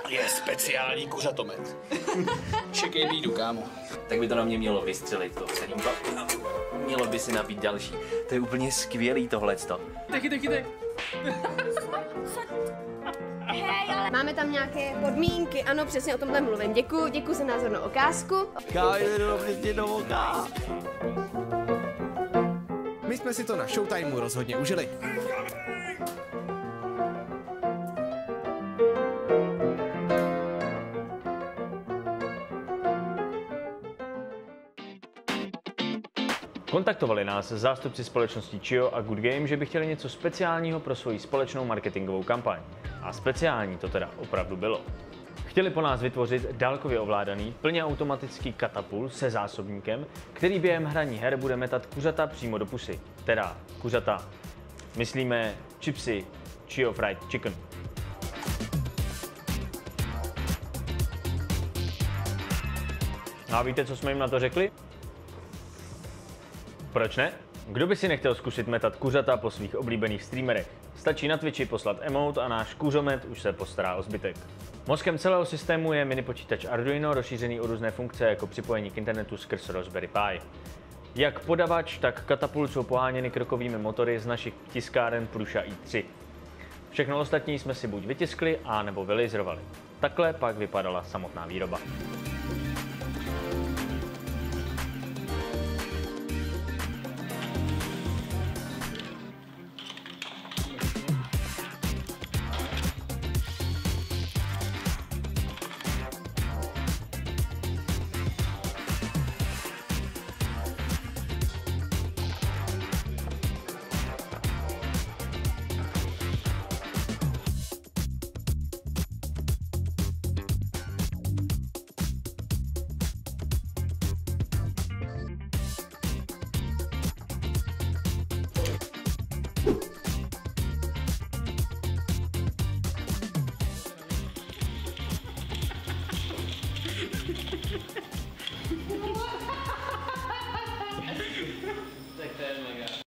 je speciální kuřatomet. Čekej bídu, kámo. Tak by to na mě mělo vystřelit to celýmko. Mělo by si nabít další. To je úplně skvělý tohleto. Chytej. Máme tam nějaké podmínky, ano, přesně o tomhle mluvím. Děkuji za názornou okázku. My jsme si to na Showtimeu rozhodně užili. Kontaktovali nás zástupci společností Chio a Good Game, že by chtěli něco speciálního pro svoji společnou marketingovou kampaň. A speciální to teda opravdu bylo. Chtěli po nás vytvořit dálkově ovládaný, plně automatický katapult se zásobníkem, který během hraní her bude metat kuřata přímo do pusy. Teda kuřata. Myslíme chipsy Chio Fried Chicken. A víte, co jsme jim na to řekli? Proč ne? Kdo by si nechtěl zkusit metat kuřata po svých oblíbených streamerech? Stačí na Twitchi poslat emote a náš kuřomet už se postará o zbytek. Mozkem celého systému je mini počítač Arduino rozšířený o různé funkce jako připojení k internetu skrz Raspberry Pi. Jak podavač, tak katapult jsou poháněny krokovými motory z našich tiskáren Prusa i3. Všechno ostatní jsme si buď vytiskli, a nebo vylaserovali. Takhle pak vypadala samotná výroba.